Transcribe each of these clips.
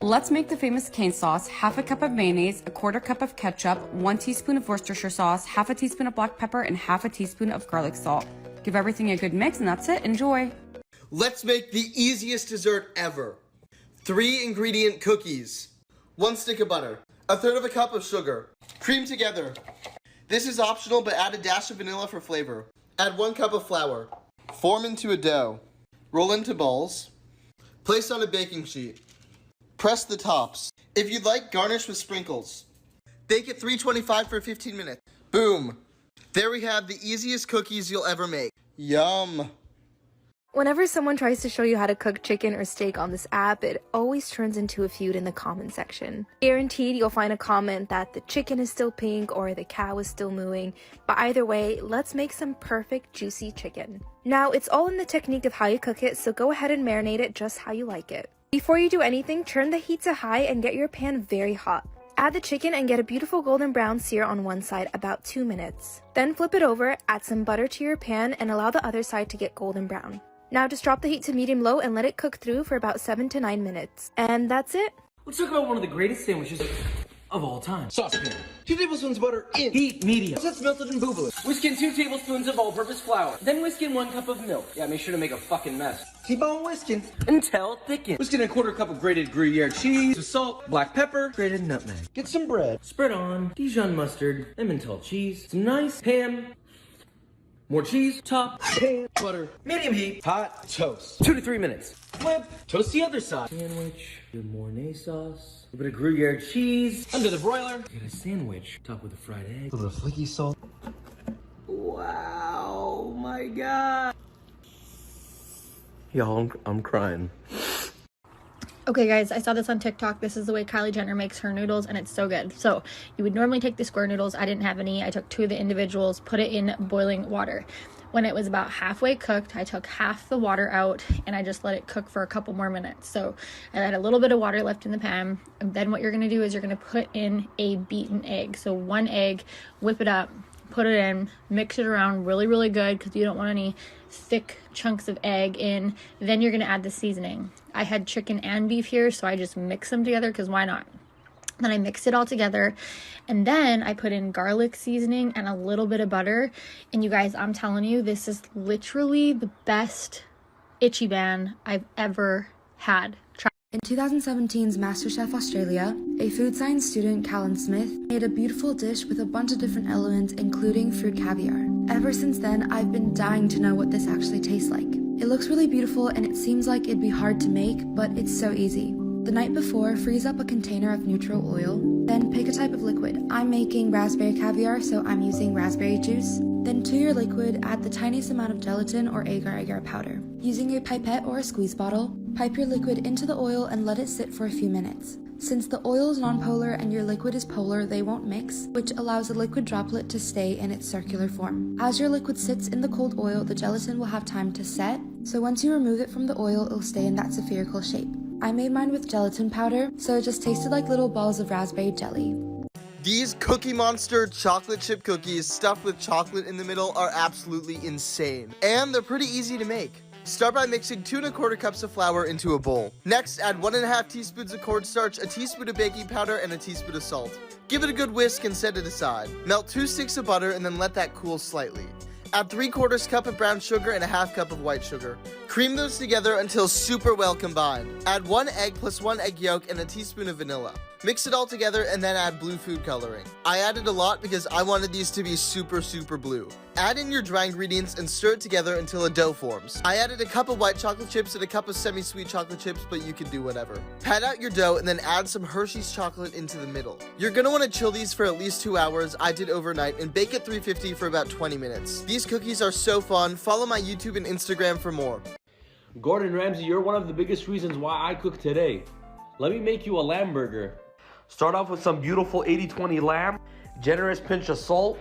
Let's make the famous cane sauce: half a cup of mayonnaise, a quarter cup of ketchup, 1 teaspoon of Worcestershire sauce, half a teaspoon of black pepper, and half a teaspoon of garlic salt. Give everything a good mix and that's it. Enjoy. Let's make the easiest dessert ever. 3 ingredient cookies, 1 stick of butter, a third of a cup of sugar. Cream together. This is optional, but add a dash of vanilla for flavor. Add 1 cup of flour. Form into a dough. Roll into balls. Place on a baking sheet. Press the tops. If you'd like, garnish with sprinkles. Bake at 325 for 15 minutes. Boom. There we have the easiest cookies you'll ever make. Yum. Whenever someone tries to show you how to cook chicken or steak on this app, it always turns into a feud in the comment section. Guaranteed you'll find a comment that the chicken is still pink or the cow is still mooing, but either way, let's make some perfect juicy chicken. Now, it's all in the technique of how you cook it, so go ahead and marinate it just how you like it. Before you do anything, turn the heat to high and get your pan very hot. Add the chicken and get a beautiful golden brown sear on one side, about 2 minutes. Then flip it over, add some butter to your pan, and allow the other side to get golden brown. Now just drop the heat to medium-low and let it cook through for about 7 to 9 minutes. And that's it. Let's talk about one of the greatest sandwiches of all time. Saucepan. 2 tablespoons butter in. Heat medium. That's melted in boobaloo. Whisk in 2 tablespoons of all-purpose flour. Then whisk in 1 cup of milk. Yeah, make sure to make a fucking mess. Keep on whisking. Until thicken. Whisk in a quarter cup of grated Gruyere cheese, some salt, black pepper, grated nutmeg. Get some bread. Spread on Dijon mustard, Emmental cheese, some nice ham, more cheese, top, Pan, butter, medium heat, hot, toast. 2 to 3 minutes. Flip, toast the other side. Sandwich, good Mornay sauce, a bit of Gruyere cheese, Under the broiler. get a sandwich, top with a fried egg. A little flaky salt. Wow, my God. Y'all, I'm crying. Okay guys, I saw this on TikTok. This is the way Kylie Jenner makes her noodles and it's so good. So you would normally take the square noodles. I didn't have any. I took 2 of the individuals, put it in boiling water. When it was about halfway cooked, I took half the water out and I just let it cook for a couple more minutes. So I had a little bit of water left in the pan. And then what you're going to do is you're going to put in a beaten egg. So 1 egg, whip it up, put it in, mix it around really good because you don't want any thick chunks of egg in. Then you're going to add the seasoning. I had chicken and beef here, so I just mix them together because why not? Then I mixed it all together and then I put in garlic seasoning and a little bit of butter. And you guys, I'm telling you, this is literally the best Ichiban I've ever had. In 2017's MasterChef Australia, a food science student, Callan Smith, made a beautiful dish with a bunch of different elements, including fruit caviar. Ever since then, I've been dying to know what this actually tastes like. It looks really beautiful and it seems like it'd be hard to make, but it's so easy. The night before, freeze up a container of neutral oil, then pick a type of liquid. I'm making raspberry caviar, so I'm using raspberry juice. Then to your liquid, add the tiniest amount of gelatin or agar-agar powder. Using a pipette or a squeeze bottle, pipe your liquid into the oil and let it sit for a few minutes. Since the oil is nonpolar and your liquid is polar, they won't mix, which allows the liquid droplet to stay in its circular form. As your liquid sits in the cold oil, the gelatin will have time to set, so once you remove it from the oil, it'll stay in that spherical shape. I made mine with gelatin powder, so it just tasted like little balls of raspberry jelly. These Cookie Monster chocolate chip cookies stuffed with chocolate in the middle are absolutely insane. And they're pretty easy to make. Start by mixing 2 1/4 cups of flour into a bowl. Next, add 1 1/2 teaspoons of cornstarch, a teaspoon of baking powder, and a teaspoon of salt. Give it a good whisk and set it aside. Melt 2 sticks of butter and then let that cool slightly. Add 3/4 cup of brown sugar and a 1/2 cup of white sugar. Cream those together until super well combined. Add 1 egg plus 1 egg yolk and a teaspoon of vanilla. Mix it all together and then add blue food coloring. I added a lot because I wanted these to be super blue. Add in your dry ingredients and stir it together until a dough forms. I added a cup of white chocolate chips and a cup of semi-sweet chocolate chips, but you can do whatever. Pat out your dough and then add some Hershey's chocolate into the middle. You're gonna want to chill these for at least 2 hours, I did overnight, and bake at 350 for about 20 minutes. These cookies are so fun. Follow my YouTube and Instagram for more. Gordon Ramsay, you're one of the biggest reasons why I cook today. Let me make you a lamb burger. Start off with some beautiful 80-20 lamb, generous pinch of salt,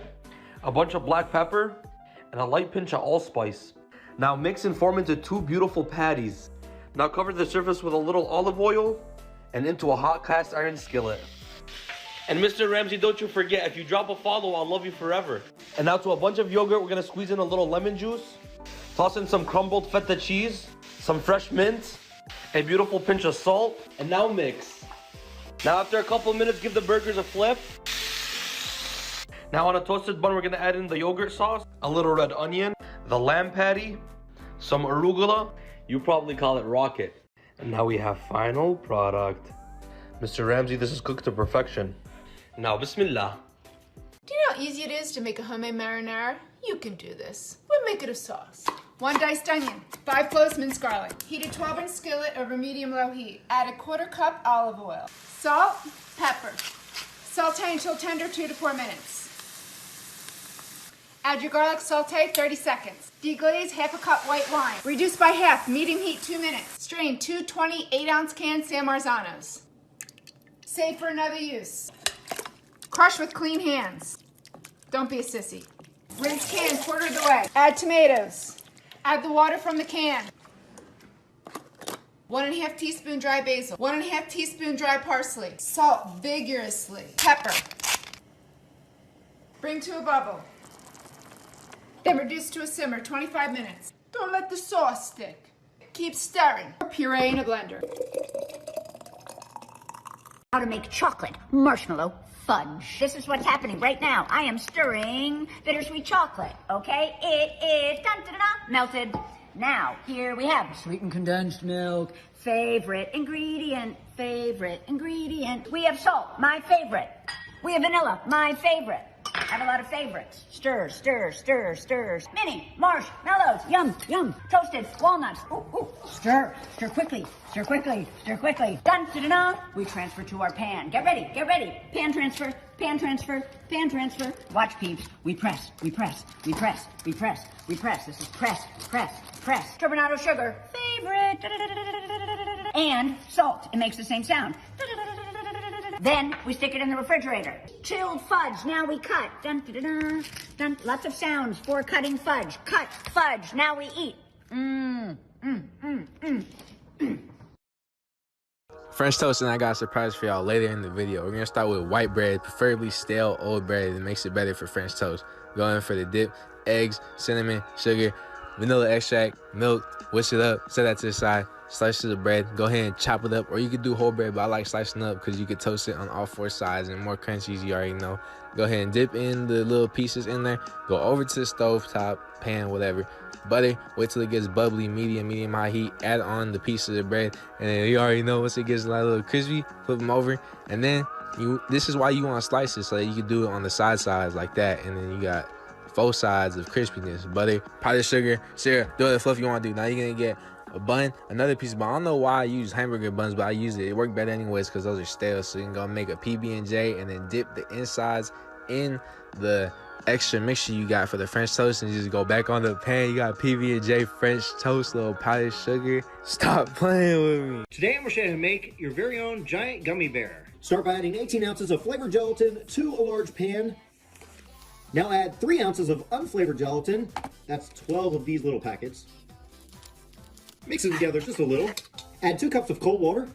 a bunch of black pepper, and a light pinch of allspice. Now mix and form into 2 beautiful patties. Now cover the surface with a little olive oil and into a hot cast iron skillet. And Mr. Ramsay, don't you forget, if you drop a follow, I'll love you forever. And now to a bunch of yogurt, we're gonna squeeze in a little lemon juice, toss in some crumbled feta cheese, some fresh mint, a beautiful pinch of salt, and now mix. Now after a couple minutes, give the burgers a flip. Now on a toasted bun, we're gonna add in the yogurt sauce, a little red onion, the lamb patty, some arugula. You probably call it rocket. And now we have final product. Mr. Ramsey, this is cooked to perfection. Now, bismillah. Do you know how easy it is to make a homemade marinara? You can do this. We'll make it a sauce. 1 diced onion, 5 cloves minced garlic. Heat a 12-inch skillet over medium-low heat. Add a 1/4 cup olive oil. Salt, pepper. Saute until tender 2 to 4 minutes. Add your garlic, saute 30 seconds. Deglaze 1/2 cup white wine. Reduce by half, medium heat 2 minutes. Strain 2 28-ounce canned San Marzanos. Save for another use. Crush with clean hands. Don't be a sissy. Rinse can 1/4 the way. Add tomatoes. Add the water from the can. 1½ teaspoon dry basil. 1½ teaspoon dry parsley. Salt vigorously. Pepper. Bring to a bubble. Then reduce to a simmer 25 minutes. Don't let the sauce stick. Keep stirring. Puree in a blender. How to make chocolate marshmallow fudge. This is what's happening right now. I am stirring bittersweet chocolate, okay? It is melted. Now, here we have sweetened condensed milk. Favorite ingredient. We have salt, my favorite. We have vanilla, my favorite. I have a lot of favorites. Stir. Mini marshmallows. Yum. Toasted walnuts. Ooh. Stir quickly. Dun. We transfer to our pan. Get ready. Pan transfer. Watch, peeps. We press. This is press. Turbinado sugar. Favorite. And salt. It makes the same sound. Then we stick it in the refrigerator. Chilled fudge, now we cut. Dun. Lots of sounds for cutting fudge. Cut fudge, now we eat. French toast, and I got a surprise for y'all later in the video. We're gonna start with white bread, preferably stale old bread. It makes it better for French toast. Go in for the dip, eggs, cinnamon, sugar, vanilla extract, milk, whisk it up, set that to the side. Slices of bread, go ahead and chop it up, or you could do whole bread, but I like slicing up because you could toast it on all 4 sides and more crunchy, you already know. Go ahead and dip in the little pieces in there, go over to the stove top, pan, whatever. Butter, wait till it gets bubbly, medium high heat, add on the pieces of bread, and then you already know once it gets a little crispy, flip them over, and then this is why you want slices, so that you can do it on the sides like that, and then you got 4 sides of crispiness. Butter, powdered sugar, syrup, do the fluff you want to do. Now you're gonna get a bun, another piece of bun. I don't know why I use hamburger buns, but I use it. It worked better anyways because those are stale. So you can go make a PB&J and then dip the insides in the extra mixture you got for the French toast and just go back on the pan. You got PB&J French toast, little powdered sugar. Stop playing with me. Today I'm going to show you how to make your very own giant gummy bear. Start by adding 18 ounces of flavored gelatin to a large pan. Now add 3 ounces of unflavored gelatin. That's 12 of these little packets. Mix it together just a little. Add 2 cups of cold water.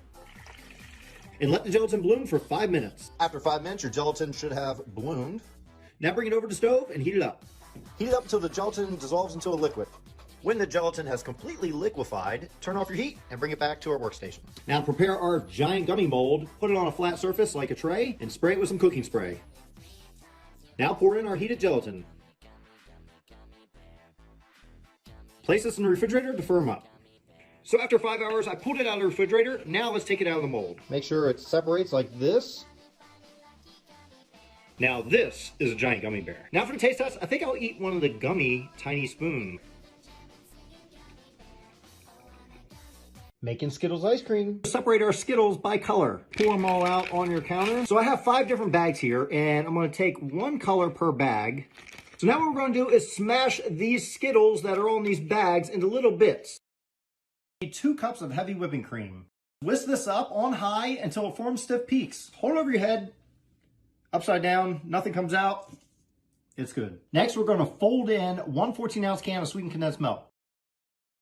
And let the gelatin bloom for 5 minutes. After 5 minutes, your gelatin should have bloomed. Now bring it over to the stove and heat it up. Heat it up until the gelatin dissolves into a liquid. When the gelatin has completely liquefied, turn off your heat and bring it back to our workstation. Now prepare our giant gummy mold. Put it on a flat surface like a tray and spray it with some cooking spray. Now pour in our heated gelatin. Place this in the refrigerator to firm up. So after 5 hours, I pulled it out of the refrigerator. Now let's take it out of the mold. Make sure it separates like this. Now this is a giant gummy bear. Now for the taste test, I think I'll eat one of the gummy tiny spoon. Making Skittles ice cream. Separate our Skittles by color. Pour them all out on your counter. So I have 5 different bags here, and I'm going to take 1 color per bag. So now what we're going to do is smash these Skittles that are on these bags into little bits. 2 cups of heavy whipping cream. Whisk this up on high until it forms stiff peaks. Hold it over your head, upside down, nothing comes out. It's good. Next, we're going to fold in 1 14-ounce can of sweetened condensed milk.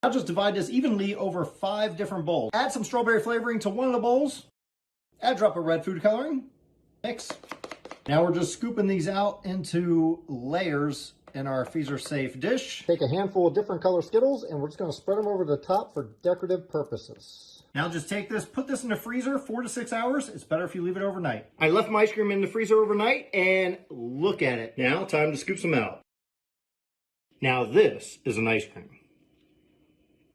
Now just divide this evenly over 5 different bowls. Add some strawberry flavoring to one of the bowls. Add a drop of red food coloring. Mix. Now we're just scooping these out into layers in our freezer-safe dish. Take a handful of different color Skittles and we're just going to spread them over the top for decorative purposes. Now just take this, put this in the freezer 4 to 6 hours. It's better if you leave it overnight. I left my ice cream in the freezer overnight and look at it. Now time to scoop some out. Now this is an ice cream.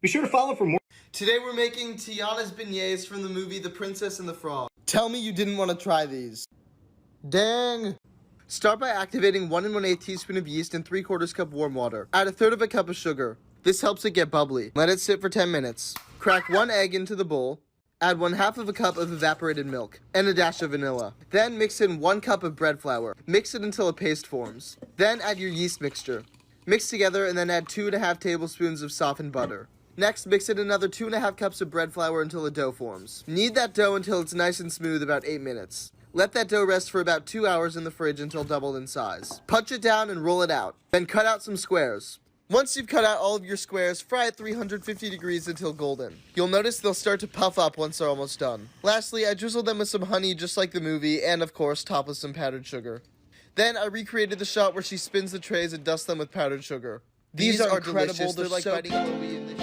Be sure to follow for more. Today we're making Tiana's beignets from the movie The Princess and the Frog. Tell me you didn't want to try these. Dang. Start by activating 1 1/8 teaspoon of yeast in 3/4 cup warm water. Add 1/3 cup of sugar. This helps it get bubbly. Let it sit for 10 minutes. Crack 1 egg into the bowl. Add 1/2 cup of evaporated milk and a dash of vanilla. Then mix in 1 cup of bread flour. Mix it until a paste forms. Then add your yeast mixture. Mix together and then add 2 1/2 tablespoons of softened butter. Next, mix in another 2 1/2 cups of bread flour until a dough forms. Knead that dough until it's nice and smooth, about 8 minutes. Let that dough rest for about 2 hours in the fridge until doubled in size. Punch it down and roll it out. Then cut out some squares. Once you've cut out all of your squares, fry at 350 degrees until golden. You'll notice they'll start to puff up once they're almost done. Lastly, I drizzled them with some honey just like the movie, and of course, top with some powdered sugar. Then I recreated the shot where she spins the trays and dusts them with powdered sugar. These are incredible. They're like biting a movie in the